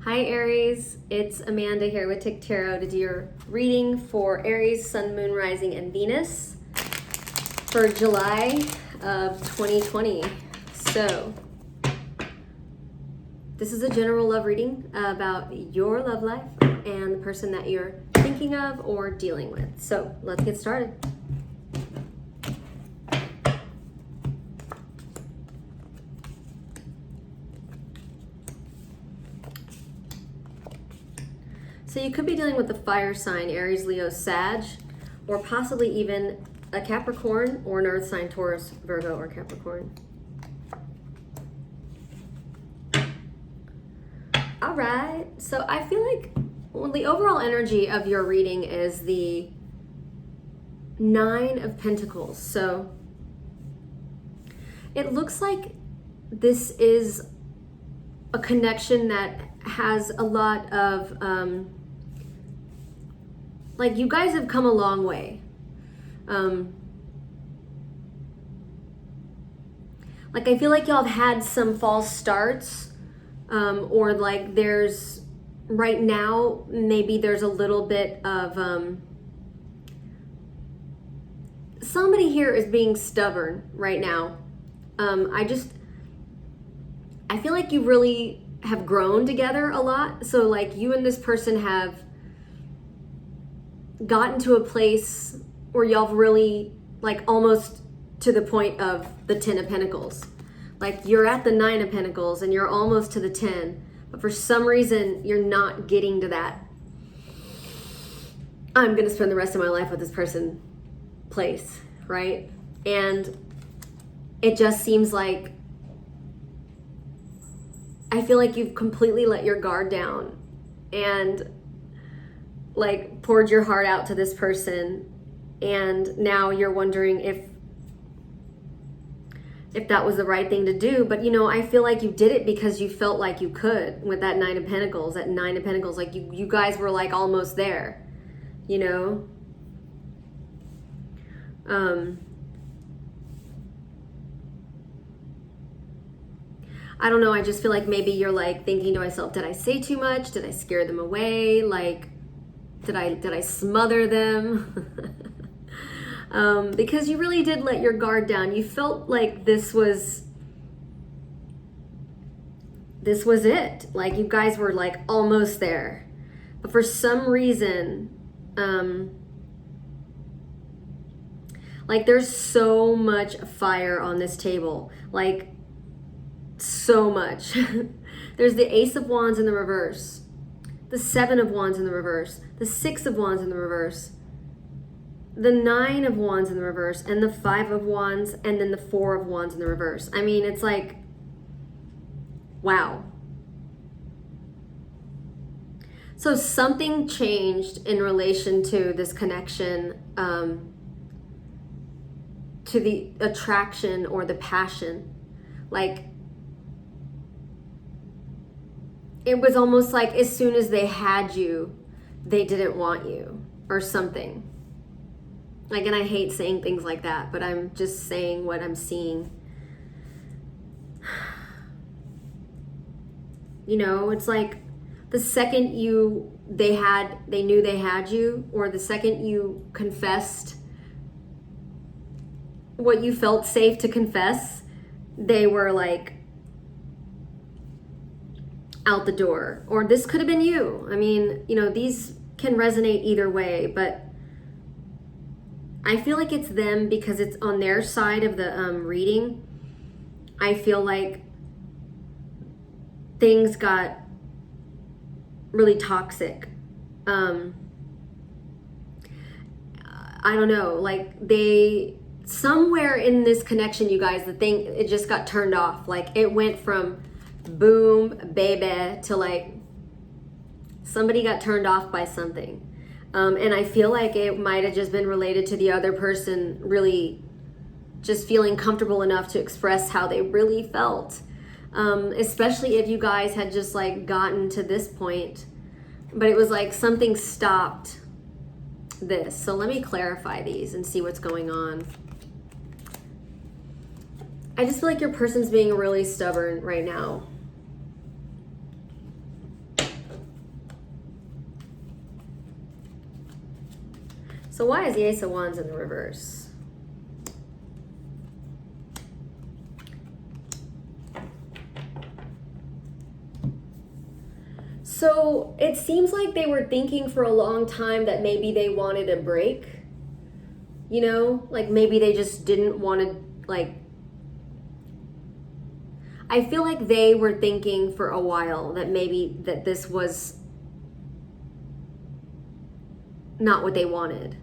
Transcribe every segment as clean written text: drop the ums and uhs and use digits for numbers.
Hi Aries, it's Amanda here with TikTarot to do your reading for Aries, Sun, Moon, Rising, and Venus for July of 2020. So, this is a general love reading about your love life and the person that you're thinking of or dealing with. So, let's get started. So you could be dealing with the fire sign, Aries, Leo, Sag, or possibly even a Capricorn or an earth sign, Taurus, Virgo, or Capricorn. All right, so I feel like the overall energy of your reading is the Nine of Pentacles. So it looks like this is a connection that has a lot of like you guys have come a long way. Like I feel like y'all have had some false starts, or like there's right now maybe there's a little bit of somebody here is being stubborn right now. I feel like you really have grown together a lot. So like you and this person have gotten to a place where y'all have really like almost to the point of the 10 of Pentacles. Like you're at the 9 of Pentacles and you're almost to the 10, but for some reason you're not getting to that I'm gonna spend the rest of my life with this person place, right? And it just seems like I feel like you've completely let your guard down and like poured your heart out to this person, and now you're wondering if that was the right thing to do. But you know, I feel like you did it because you felt like you could with that 9 of Pentacles. That 9 of Pentacles, like you guys were like almost there, you know. I don't know, I just feel like maybe you're like thinking to myself, did I say too much? Did I scare them away? Like, did I smother them? Because you really did let your guard down. You felt like this was it. Like you guys were like almost there. But for some reason, like there's so much fire on this table. Like so much. There's the Ace of Wands in the reverse, the 7 of Wands in the reverse, the 6 of Wands in the reverse, the 9 of Wands in the reverse, and the 5 of Wands, and then the 4 of Wands in the reverse. I mean, it's like, wow. So something changed in relation to this connection, to the attraction or the passion. Like, it was almost like as soon as they had you, they didn't want you or something. Like, and I hate saying things like that, but I'm just saying what I'm seeing. You know, it's like the second they knew they had you, or the second you confessed what you felt safe to confess, they were like out the door. Or this could have been you. I mean, you know, these can resonate either way, but I feel like it's them because it's on their side of the reading. I feel like things got really toxic. I don't know, like somewhere in this connection, you guys, it just got turned off. Like it went from boom, baby, to like somebody got turned off by something. And I feel like it might have just been related to the other person really just feeling comfortable enough to express how they really felt. Especially if you guys had just like gotten to this point, but it was like something stopped this. So let me clarify these and see what's going on. I just feel like your person's being really stubborn right now. So why is the Ace of Wands in the reverse? So it seems like they were thinking for a long time that maybe they wanted a break. You know, like maybe they just didn't want to, like, I feel like they were thinking for a while that maybe that this was not what they wanted.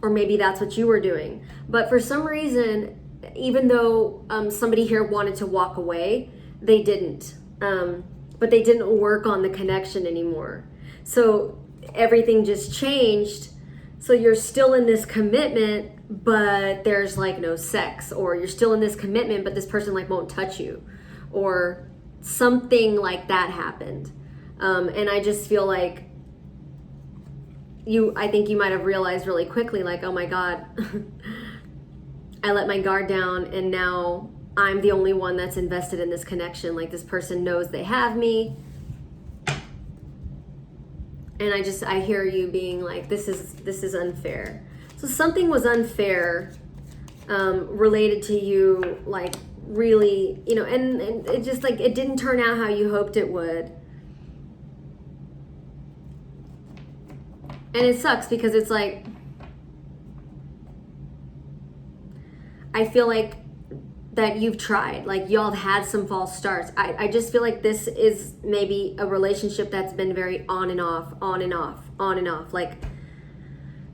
Or maybe that's what you were doing. But for some reason, even though somebody here wanted to walk away, they didn't. But they didn't work on the connection anymore. So everything just changed. So you're still in this commitment, but there's like no sex, or you're still in this commitment, but this person like won't touch you, or something like that happened. And I just feel like I think you might have realized really quickly, like, oh my God, I let my guard down and now I'm the only one that's invested in this connection. Like, this person knows they have me. And I hear you being like, this is unfair. So something was unfair related to you, like really, you know, and it just like, it didn't turn out how you hoped it would. And it sucks because it's like, I feel like that you've tried, like y'all have had some false starts. I just feel like this is maybe a relationship that's been very on and off, on and off, on and off. Like,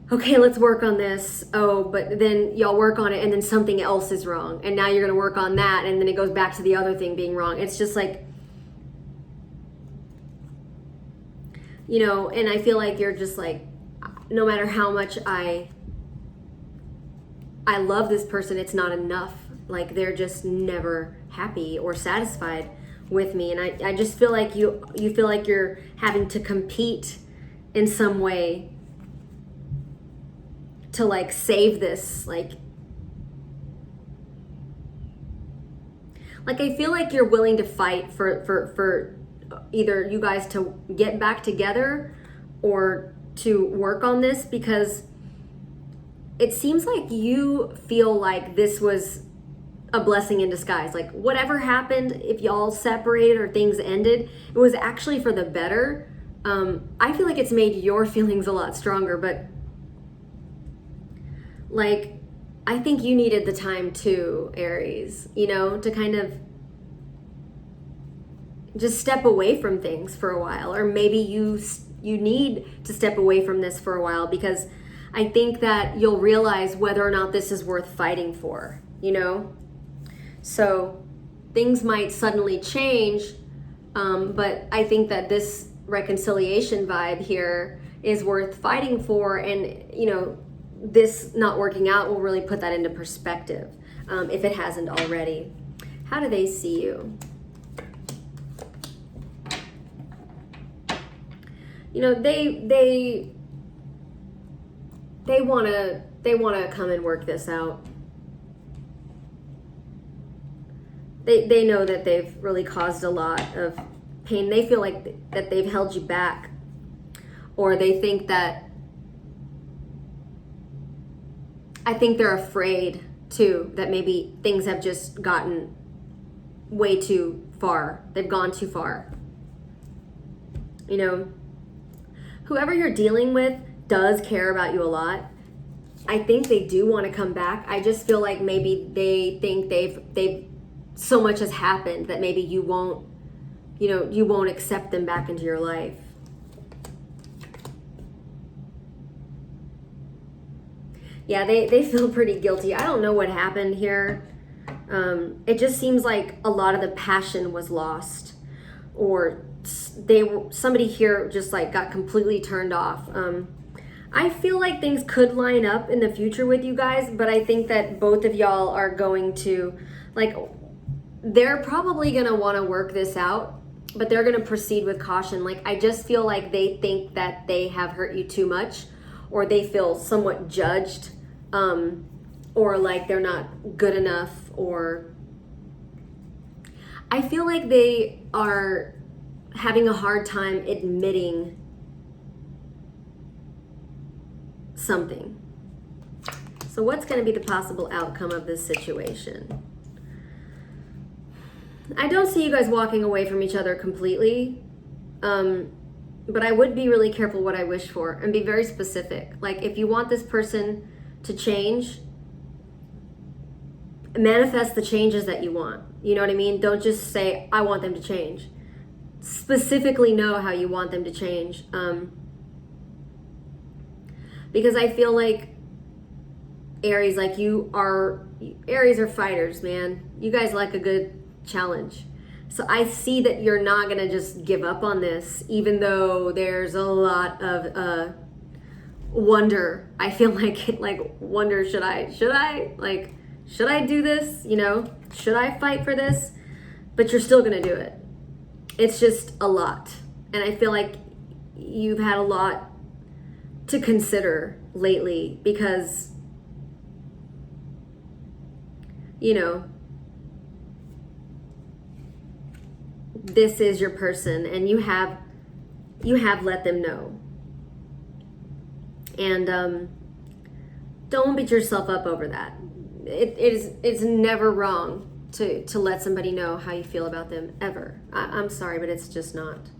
okay, let's work on this. Oh, but then y'all work on it and then something else is wrong. And now you're going to work on that. And then it goes back to the other thing being wrong. It's just like, you know, and I feel like you're just like, no matter how much I love this person, it's not enough. Like, they're just never happy or satisfied with me. And I just feel like you feel like you're having to compete in some way to like save this. Like I feel like you're willing to fight for either you guys to get back together or to work on this, because it seems like you feel like this was a blessing in disguise. Like, whatever happened, if y'all separated or things ended, it was actually for the better. I feel like it's made your feelings a lot stronger, but like, I think you needed the time too, Aries, you know, to kind of just step away from things for a while. Or maybe you need to step away from this for a while, because I think that you'll realize whether or not this is worth fighting for, you know? So things might suddenly change, but I think that this reconciliation vibe here is worth fighting for. And, you know, this not working out will really put that into perspective, if it hasn't already. How do they see you? You know, they want to come and work this out. They know that they've really caused a lot of pain. They feel like that they've held you back, or they think that, I think they're afraid too that maybe things have just gotten way too far. They've gone too far. You know, whoever you're dealing with does care about you a lot. I think they do want to come back. I just feel like maybe they think they've so much has happened that maybe you won't accept them back into your life. Yeah, they feel pretty guilty. I don't know what happened here. It just seems like a lot of the passion was lost, or somebody here just like got completely turned off. I feel like things could line up in the future with you guys, but I think that both of y'all are going to, like, they're probably going to want to work this out, but they're going to proceed with caution. Like, I just feel like they think that they have hurt you too much, or they feel somewhat judged, or like they're not good enough, or I feel like they are having a hard time admitting something. So what's going to be the possible outcome of this situation? I don't see you guys walking away from each other completely, but I would be really careful what I wish for and be very specific. Like, if you want this person to change, manifest the changes that you want. You know what I mean? Don't just say, I want them to change. Specifically know how you want them to change. Because I feel like Aries, like Aries are fighters, man. You guys like a good challenge. So I see that you're not going to just give up on this, even though there's a lot of wonder. I feel like wonder, should I do this? You know, should I fight for this? But you're still going to do it. It's just a lot. And I feel like you've had a lot to consider lately because, you know, this is your person and you have let them know. And don't beat yourself up over that. It's never wrong to let somebody know how you feel about them, ever. I'm sorry, but it's just not.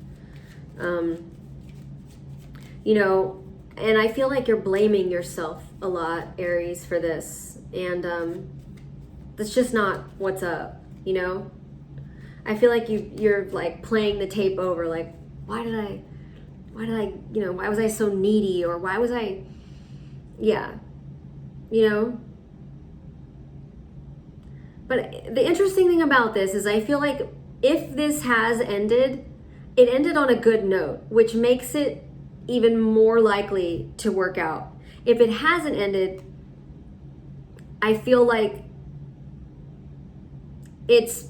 You know, and I feel like you're blaming yourself a lot, Aries, for this. And that's just not what's up, you know? I feel like you're like playing the tape over, like, why did I, you know, why was I so needy? Or why was I, yeah, you know? But the interesting thing about this is I feel like if this has ended, it ended on a good note, which makes it even more likely to work out. If it hasn't ended, I feel like it's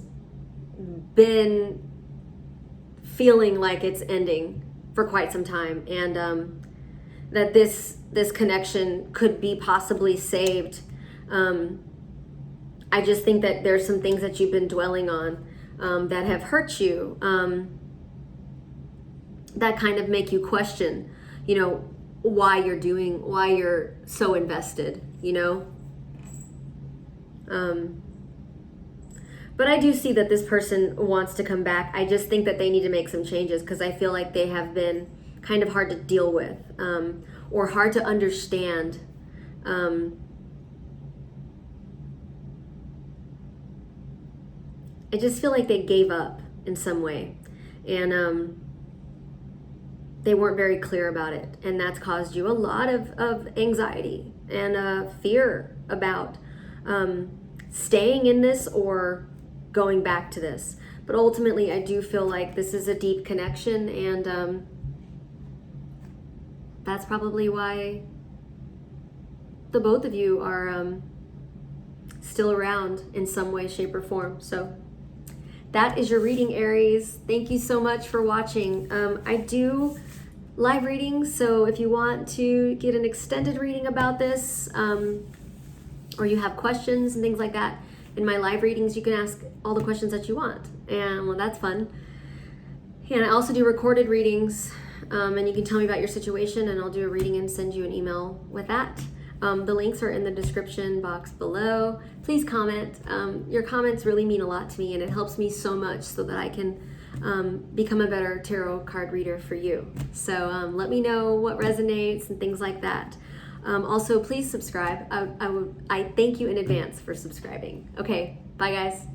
been feeling like it's ending for quite some time, and that this connection could be possibly saved. I just think that there's some things that you've been dwelling on that have hurt you, that kind of make you question, you know, why you're so invested, you know? But I do see that this person wants to come back. I just think that they need to make some changes because I feel like they have been kind of hard to deal with, or hard to understand. I just feel like they gave up in some way, and they weren't very clear about it, and that's caused you a lot of anxiety and fear about staying in this or going back to this. But ultimately, I do feel like this is a deep connection, and that's probably why the both of you are still around in some way, shape, or form. So that is your reading, Aries. Thank you so much for watching. I do live readings, so if you want to get an extended reading about this, or you have questions and things like that, in my live readings, you can ask all the questions that you want. And well, that's fun. And I also do recorded readings, and you can tell me about your situation, and I'll do a reading and send you an email with that. The links are in the description box below. Please comment. Your comments really mean a lot to me, and it helps me so much so that I can become a better tarot card reader for you. So let me know what resonates and things like that. Also, please subscribe. I thank you in advance for subscribing. Okay, bye guys.